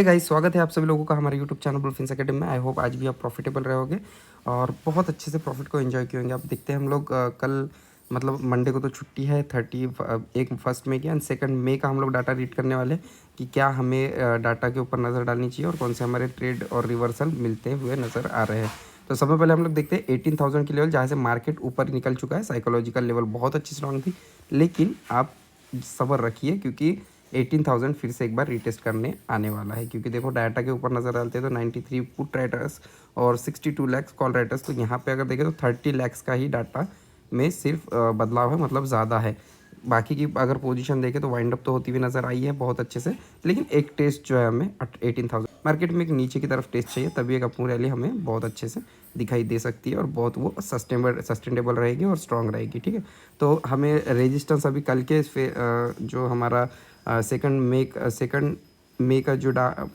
Hey guys, स्वागत है आप सभी लोगों का हमारे यूट्यूब चैनल बुलफिन्स अकेडमी में। आई होप आज भी आप प्रॉफिटेबल रहोगे और बहुत अच्छे से प्रॉफिट को एंजॉय किए होंगे। आप देखते हैं हम लोग कल मतलब मंडे को तो छुट्टी है 1 मई की, एंड 2 मई का हम लोग डाटा रीड करने वाले हैं कि क्या हमें डाटा के ऊपर नज़र डालनी चाहिए और कौन से हमारे ट्रेड और रिवर्सल मिलते हुए नज़र आ रहे हैं। तो सबसे पहले हम लोग देखते हैं 18,000 की लेवल, जहाँ से मार्केट ऊपर निकल चुका है। साइकोलॉजिकल लेवल बहुत अच्छी स्ट्रांग थी, लेकिन आप सब्र रखिए क्योंकि 18,000 फिर से एक बार रीटेस्ट करने आने वाला है। क्योंकि देखो डाटा के ऊपर नज़र डालते हैं तो 93 पुट राइटर्स और 62 लैक्स कॉल राइटर्स। तो यहाँ पे अगर देखें तो 30 लैक्स का ही डाटा में सिर्फ बदलाव है, मतलब ज़्यादा है। बाकी की अगर पोजीशन देखें तो वाइंड अप तो होती हुई नज़र आई है बहुत अच्छे से, लेकिन एक टेस्ट जो है हमें 18,000 मार्केट में एक नीचे की तरफ टेस्ट चाहिए, तभी एक अपनी रैली हमें बहुत अच्छे से दिखाई दे सकती है और बहुत वो सस्टेनेबल रहेगी और स्ट्रांग रहेगी। ठीक है, तो हमें रेजिस्टेंस अभी कल के जो हमारा सेकंड मई का जो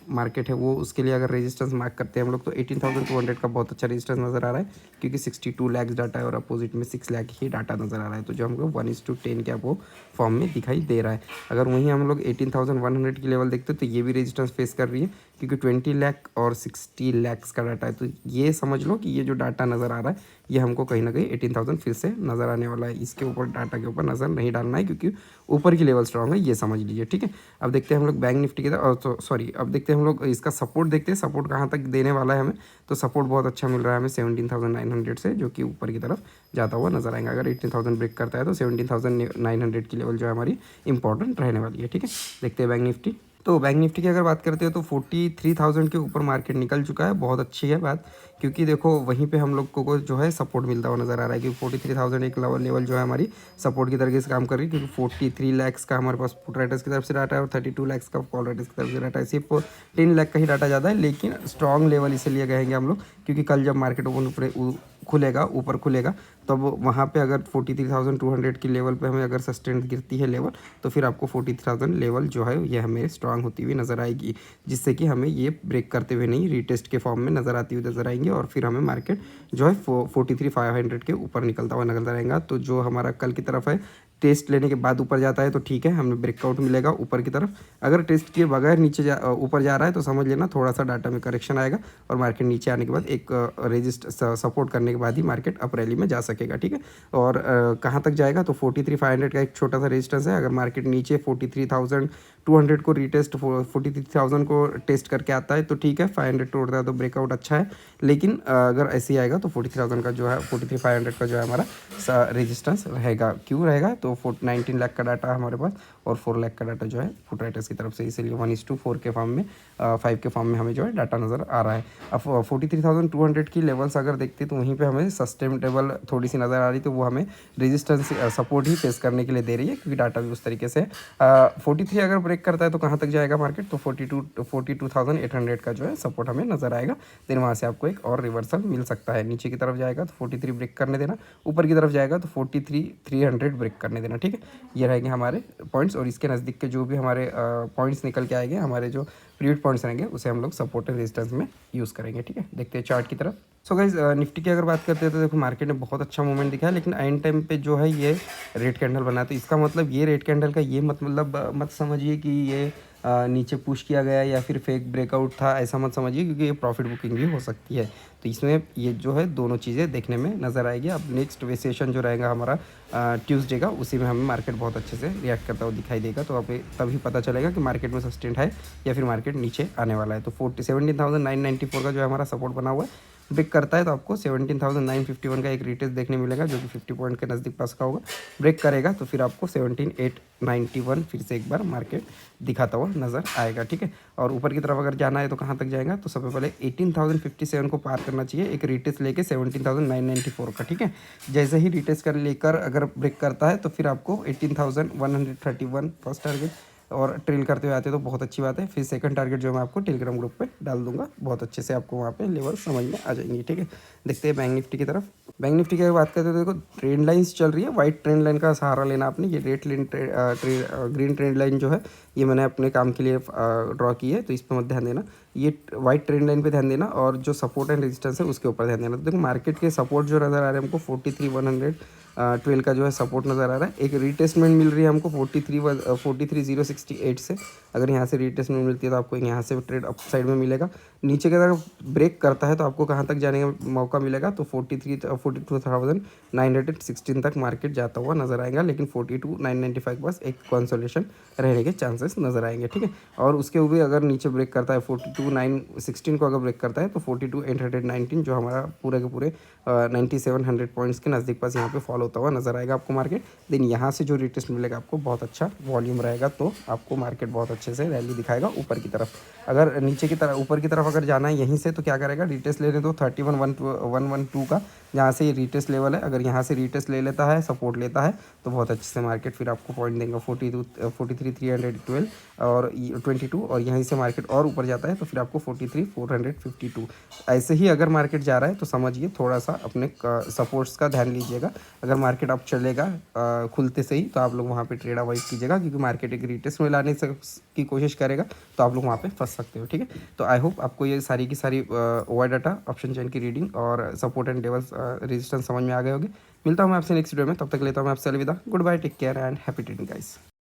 मार्केट है वो, उसके लिए अगर रेजिस्टेंस मार्क करते हैं हम लोग तो 18,200 का बहुत अच्छा रेजिस्टेंस नज़र आ रहा है, क्योंकि 62 लैक्स डाटा है और अपोजिट में 6 लाख ही डाटा नज़र आ रहा है। तो जो हमको 1:10 के आपको फॉर्म में दिखाई दे रहा है। अगर वहीं हम लोग 18,100 की लेवल देखते हैं तो ये भी रेजिस्टेंस फेस कर रही है, क्योंकि 20 लाख और 60 लैक्स का डाटा है। तो ये समझ लो कि ये जो डाटा नज़र आ रहा है ये हमको कहीं ना कहीं 18,000 फिर से नज़र आने वाला है। इसके ऊपर डाटा के ऊपर नज़र नहीं डालना है, क्योंकि ऊपर की लेवल स्ट्रांग है, ये समझ लीजिए। ठीक है, अब देखते हैं हम लोग बैंक निफ्टी की तरफ, तो सॉरी, अब देखते हैं हम लोग इसका सपोर्ट देखते हैं, सपोर्ट कहाँ तक देने वाला है हमें। तो सपोर्ट बहुत अच्छा मिल रहा है हमें 17,900 से, जो कि ऊपर की तरफ जाता हुआ नजर आएगा। अगर 18,000 ब्रेक करता है तो 17,900 की लेवल जो है हमारी इंपॉर्टेंट रहने वाली है। ठीक है, देखते हैं बैंक निफ्टी। तो बैंक निफ्टी की अगर बात करते हो तो 43,000 के ऊपर मार्केट निकल चुका है। बहुत अच्छी है बात, क्योंकि देखो वहीं पे हम लोग को जो है सपोर्ट मिलता हुआ नज़र आ रहा है, क्योंकि 43,000 एक लेवल जो है हमारी सपोर्ट की तरीके से काम कर रही है। क्योंकि 43 लैक्स का हमारे पास पुट राइटर्स की तरफ से डाटा है और 32 लैक्स का कॉल राइटर्स की तरफ से डाटा है। सिर्फ 10 लाख का ही डाटा ज़्यादा है, लेकिन स्ट्रॉन्ग लेवल इसलिए कहेंगे हम लोग क्योंकि कल जब मार्केट ओपन खुलेगा, ऊपर खुलेगा, तब वहाँ पे अगर 43,200 की लेवल पे हमें अगर सस्टेन गिरती है लेवल, तो फिर आपको 43,000 लेवल जो है ये हमें स्ट्रांग होती हुई नज़र आएगी, जिससे कि हमें ये ब्रेक करते हुए नहीं रीटेस्ट के फॉर्म में नज़र आती हुई नज़र आएंगे और फिर हमें मार्केट जो है 43,500 के ऊपर निकलता हुआ नजर आएगा। तो जो हमारा कल की तरफ है, टेस्ट लेने के बाद ऊपर जाता है तो ठीक है, हमें ब्रेकआउट मिलेगा ऊपर की तरफ। अगर टेस्ट किए बगैर ऊपर जा रहा है तो समझ लेना थोड़ा सा डाटा में करेक्शन आएगा और मार्केट नीचे आने के बाद एक सपोर्ट करने के बाद ही मार्केट अप रैली में जा सकेगा। ठीक है, और कहाँ तक जाएगा तो 43,500 का एक छोटा सा रेजिस्टेंस है। अगर मार्केट नीचे 43,200 को रीटेस्ट 43,000 को टेस्ट करके आता है तो ठीक है, 500 तोड़ता है तो ब्रेकआउट अच्छा है। लेकिन अगर ऐसे ही आएगा तो 43,000 का जो है 43,500 का जो है हमारा रेजिस्टेंस रहेगा। क्यों रहेगा तो 19 लाख का डाटा हमारे पास और 4 लाख का डाटा जो है फुट राइटर्स की तरफ से, इसीलिए 1:4 के फॉर्म में 5 के फॉर्म में हमें जो है डाटा नज़र आ रहा है। अब 43,200 की लेवल्स अगर देखते तो वहीं पे हमें सस्टेनेबल थोड़ी सी नज़र आ रही, तो वो हमें रेजिस्टेंस सपोर्ट ही फेस करने के लिए दे रही है, क्योंकि डाटा भी उस तरीके से 43 अगर ब्रेक करता है तो कहाँ तक जाएगा मार्केट, तो 42,800 का जो है सपोर्ट हमें नज़र आएगा। देन वहाँ से आपको एक और रिवर्सल मिल सकता है। नीचे की तरफ जाएगा तो 43 ब्रेक करने देना, ऊपर की तरफ जाएगा तो 43,300 ब्रेक करने देना। ठीक है, ये रहेंगे हमारे पॉइंट्स, और इसके नज़दीक के जो भी हमारे पॉइंट्स निकल के आएंगे, हमारे जो पीरियड पॉइंट्स रहेंगे, उसे हम लोग सपोर्ट एंड रेजिस्टेंस में यूज़ करेंगे। ठीक है, देखते हैं चार्ट की तरफ। सो गाइज, निफ्टी की अगर बात करते हैं तो देखो मार्केट ने बहुत अच्छा मूवमेंट दिखाया, लेकिन एंड टाइम पे जो है ये रेड कैंडल बना, तो इसका मतलब ये रेड कैंडल का ये मत समझिए कि ये नीचे पुश किया गया या फिर फेक ब्रेकआउट था, ऐसा मत समझिए, क्योंकि ये प्रॉफिट बुकिंग भी हो सकती है। तो इसमें ये जो है दोनों चीज़ें देखने में नज़र आएगी। अब नेक्स्ट सेशन जो रहेगा हमारा ट्यूसडे का, उसी में हमें मार्केट बहुत अच्छे से रिएक्ट करता हुआ दिखाई देगा। तो अब तभी पता चलेगा कि मार्केट में सस्टेंड है या फिर मार्केट नीचे आने वाला है। तो 17,994 का जो है हमारा सपोर्ट बना हुआ है, ब्रेक करता है तो आपको 17,951 का एक रिटेस्ट देखने मिलेगा, जो कि 50 पॉइंट के नज़दीक पास का होगा। ब्रेक करेगा तो फिर आपको 17,891 फिर से एक बार मार्केट दिखाता हुआ नज़र आएगा। ठीक है, और ऊपर की तरफ अगर जाना है तो कहाँ तक जाएगा, तो सबसे पहले 18,057 को पार करना चाहिए, एक रिटेस्ट लेके 17,994 का। ठीक है, जैसे ही रिटेस्ट कर लेकर अगर ब्रेक करता है तो फिर आपको 18,131 फर्स्ट टारगेट, और ट्रेल करते हुए आते हैं तो बहुत अच्छी बात है। फिर सेकंड टारगेट जो मैं आपको टेलीग्राम ग्रुप पे डाल दूंगा, बहुत अच्छे से आपको वहाँ पे लेवल समझ में आ जाएंगी। ठीक है, देखते हैं बैंक निफ्टी की तरफ। बैंक निफ्टी की अगर बात करते हैं तो देखो ट्रेंड लाइन्स चल रही है, वाइट ट्रेंड लाइन का सहारा लेना आपने। ये ग्रीन ट्रेंड लाइन जो है ये मैंने अपने काम के लिए ड्रॉ की है, तो इस पर मत ध्यान देना। ये वाइट ट्रेंड लाइन पे ध्यान देना, और जो सपोर्ट एंड रेजिस्टेंस है उसके ऊपर ध्यान देना। तो देखो मार्केट के सपोर्ट जो नज़र आ रहे हैं हमको 43,112 का जो है सपोर्ट नज़र आ रहा है। एक रिटेस्टमेंट मिल रही है हमको 43,068 से, अगर यहाँ से रीटेस्ट में मिलती है तो आपको यहाँ से ट्रेड अप साइड में मिलेगा। नीचे की तरफ ब्रेक करता है तो आपको कहाँ तक जाने का मौका मिलेगा, तो 42,916 तक मार्केट जाता हुआ नजर आएगा, लेकिन 42,995 के पास एक कंसोलिडेशन रहने के चांसेस नजर आएंगे। ठीक है, और उसके ऊपर अगर नीचे ब्रेक करता है 42,916 को अगर ब्रेक करता है तो 42,819 जो हमारा पूरे के पूरे 9700 पॉइंट्स के नज़दीक पास यहाँ पे फॉलो होता हुआ नजर आएगा आपको मार्केट। देन यहाँ से जो रिटेस्ट मिलेगा आपको बहुत अच्छा वॉल्यूम रहेगा, तो आपको मार्केट बहुत अच्छे से रैली दिखाएगा ऊपर की तरफ। अगर नीचे की तरफ ऊपर की तरफ अगर जाना है यहीं से, तो क्या करेगा, रिटेस्ट लेने दो 31,112 का, जहाँ से ये रिटेस्ट लेवल है। अगर यहाँ से रिटेस्ट ले लेता है, सपोर्ट लेता है, तो बहुत अच्छे से मार्केट फिर आपको पॉइंट देगा 43,312 और 22, और यहीं से मार्केट और ऊपर जाता है तो फिर आपको 43,452। ऐसे ही अगर मार्केट जा रहा है तो समझिए थोड़ा सा अपने सपोर्ट्स का ध्यान लीजिएगा। अगर मार्केट अब चलेगा खुलते से ही, तो आप लोग वहाँ पे ट्रेड अवॉइड कीजिएगा, क्योंकि मार्केट एक रिटेस्ट में लाने से की कोशिश करेगा तो आप लोग वहाँ पे फंस सकते हो। ठीक है, तो आई होप आपको ये सारी की सारी ओवर डाटा, ऑप्शन चेन की रीडिंग और सपोर्ट एंड लेवल्स रेजिस्टेंस समझ में आ गए होंगे। मिलता हूँ मैं आपसे नेक्स्ट वीडियो में, तब तक लेता हूँ मैं आपसे अलविदा। Good bye, take care and happy trading guys.